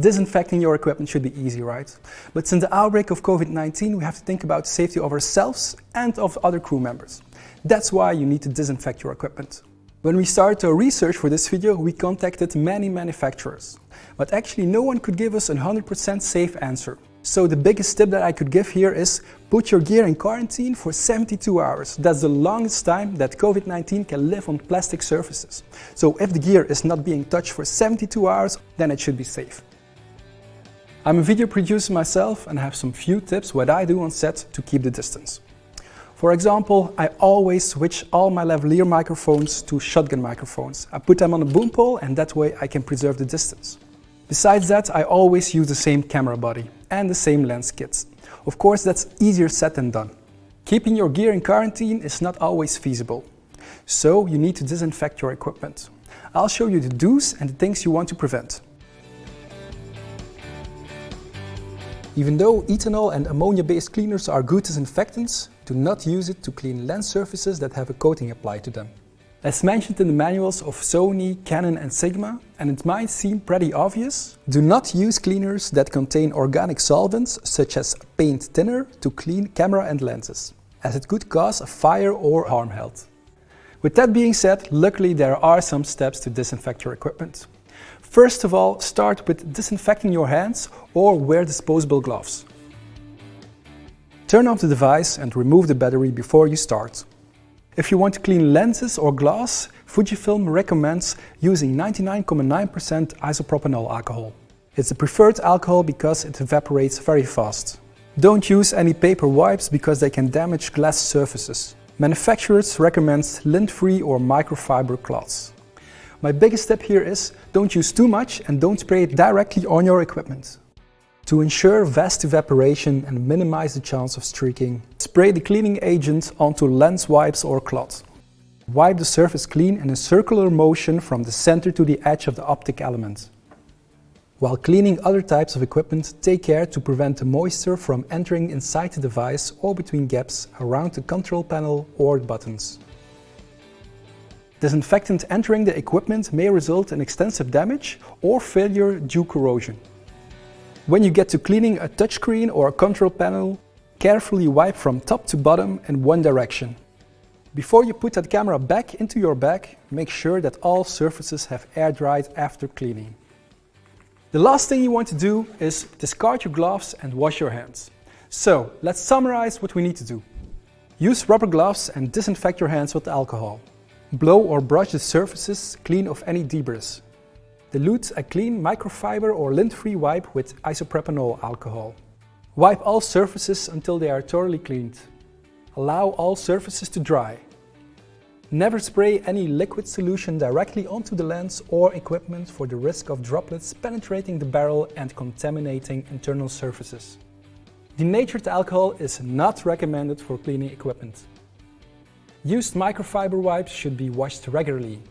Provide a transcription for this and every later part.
Disinfecting your equipment should be easy, right? But since the outbreak of COVID-19, we have to think about the safety of ourselves and of other crew members. That's why you need to disinfect your equipment. When we started our research for this video, we contacted many manufacturers. But actually no one could give us a 100% safe answer. So the biggest tip that I could give here is put your gear in quarantine for 72 hours. That's the longest time that COVID-19 can live on plastic surfaces. So if the gear is not being touched for 72 hours, then it should be safe. I'm a video producer myself and I have some few tips what I do on set to keep the distance. For example, I always switch all my lavalier microphones to shotgun microphones. I put them on a boom pole and that way I can preserve the distance. Besides that, I always use the same camera body and the same lens kits. Of course, that's easier said than done. Keeping your gear in quarantine is not always feasible. So you need to disinfect your equipment. I'll show you the do's and the things you want to prevent. Even though ethanol and ammonia-based cleaners are good disinfectants, do not use it to clean lens surfaces that have a coating applied to them. As mentioned in the manuals of Sony, Canon and Sigma, and it might seem pretty obvious, do not use cleaners that contain organic solvents such as paint thinner to clean camera and lenses, as it could cause a fire or harm health. With that being said, luckily there are some steps to disinfect your equipment. First of all, start with disinfecting your hands or wear disposable gloves. Turn off the device and remove the battery before you start. If you want to clean lenses or glass, Fujifilm recommends using 99.9% isopropanol alcohol. It's the preferred alcohol because it evaporates very fast. Don't use any paper wipes because they can damage glass surfaces. Manufacturers recommend lint-free or microfiber cloths. My biggest tip here is don't use too much and don't spray it directly on your equipment. To ensure vast evaporation and minimize the chance of streaking, spray the cleaning agent onto lens wipes or cloth. Wipe the surface clean in a circular motion from the center to the edge of the optic element. While cleaning other types of equipment, take care to prevent the moisture from entering inside the device or between gaps around the control panel or buttons. Disinfectant entering the equipment may result in extensive damage or failure due to corrosion. When you get to cleaning a touchscreen or a control panel, carefully wipe from top to bottom in one direction. Before you put that camera back into your bag, make sure that all surfaces have air dried after cleaning. The last thing you want to do is discard your gloves and wash your hands. So let's summarize what we need to do. Use rubber gloves and disinfect your hands with alcohol. Blow or brush the surfaces clean of any debris. Dilute a clean microfiber or lint-free wipe with isopropanol alcohol. Wipe all surfaces until they are thoroughly cleaned. Allow all surfaces to dry. Never spray any liquid solution directly onto the lens or equipment for the risk of droplets penetrating the barrel and contaminating internal surfaces. Denatured alcohol is not recommended for cleaning equipment. Used microfiber wipes should be washed regularly.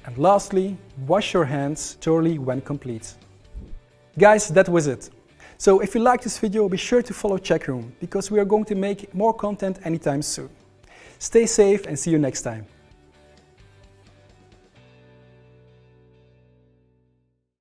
And lastly, wash your hands thoroughly when complete. Guys, that was it. So if you liked this video, be sure to follow Checkroom because we are going to make more content anytime soon. Stay safe and see you next time.